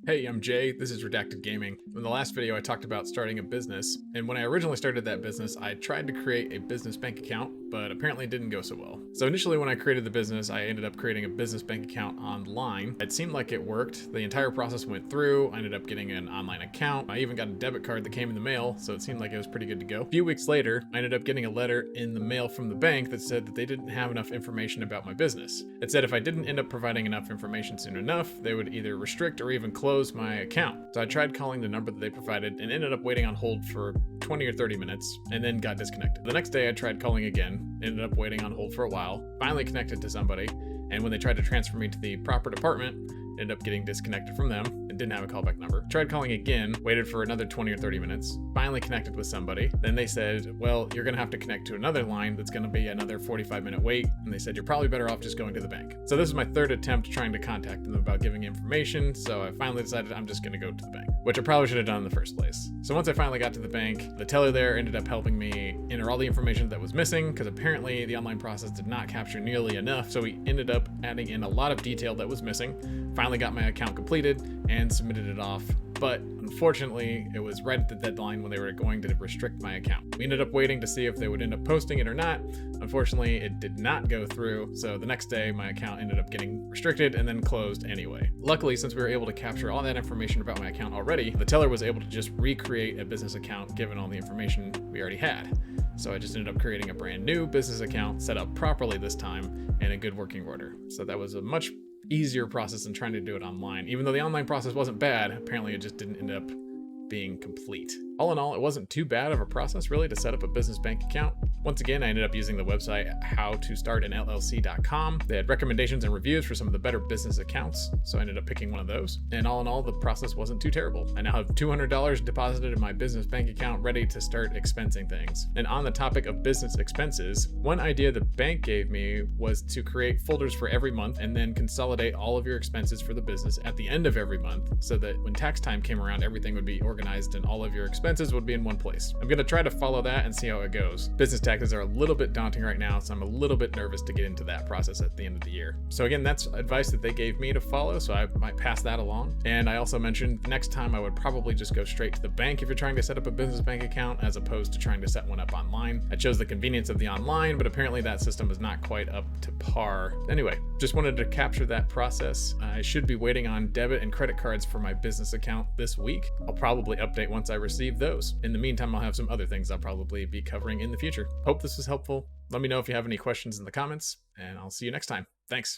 Hey, I'm Jay, this is Redacted Gaming. In the last video I talked about starting a business, and when I originally started that business I tried to create a business bank account, but apparently it didn't go so well. So initially when I created the business, I ended up creating a business bank account online. It seemed like it worked, the entire process went through, I ended up getting an online account, I even got a debit card that came in the mail, so it seemed like it was pretty good to go. A few weeks later, I ended up getting a letter in the mail from the bank that said that they didn't have enough information about my business. It said if I didn't end up providing enough information soon enough, they would either restrict or even close my account. So I tried calling the number that they provided and ended up waiting on hold for 20 or 30 minutes and then got disconnected. The next day I tried calling again, ended up waiting on hold for a while, finally connected to somebody, and when they tried to transfer me to the proper department, ended up getting disconnected from them and didn't have a callback number. Tried calling again, waited for another 20 or 30 minutes, finally connected with somebody. Then they said, well, you're gonna have to connect to another line that's gonna be another 45-minute wait. And they said, you're probably better off just going to the bank. So this is my third attempt trying to contact them about giving information. So I finally decided I'm just gonna go to the bank, which I probably should have done in the first place. So once I finally got to the bank, the teller there ended up helping me enter all the information that was missing because apparently the online process did not capture nearly enough. So we ended up adding in a lot of detail that was missing. Finally got my account completed and submitted it off, but unfortunately it was right at the deadline when they were going to restrict my account. We ended up waiting to see if they would end up posting it or not. Unfortunately it did not go through, so the next day my account ended up getting restricted and then closed anyway. Luckily, since we were able to capture all that information about my account already, the teller was able to just recreate a business account given all the information we already had. So I just ended up creating a brand new business account set up properly this time and in good working order. So that was a much easier process than trying to do it online. Even though the online process wasn't bad, apparently it just didn't end up being complete. All in all, it wasn't too bad of a process really to set up a business bank account. Once again, I ended up using the website howtostartanllc.com. They had recommendations and reviews for some of the better business accounts, so I ended up picking one of those. And all in all, the process wasn't too terrible. I now have $200 deposited in my business bank account ready to start expensing things. And on the topic of business expenses, one idea the bank gave me was to create folders for every month and then consolidate all of your expenses for the business at the end of every month so that when tax time came around, everything would be organized and all of your expenses would be in one place. I'm gonna try to follow that and see how it goes. Business taxes are a little bit daunting right now, so I'm a little bit nervous to get into that process at the end of the year. So again, that's advice that they gave me to follow, so I might pass that along. And I also mentioned next time I would probably just go straight to the bank if you're trying to set up a business bank account as opposed to trying to set one up online. I chose the convenience of the online, but apparently that system is not quite up to par. Anyway, just wanted to capture that process. I should be waiting on debit and credit cards for my business account this week. I'll probably update once I receive those. In the meantime, I'll have some other things I'll probably be covering in the future. Hope this was helpful. Let me know if you have any questions in the comments, and I'll see you next time. Thanks.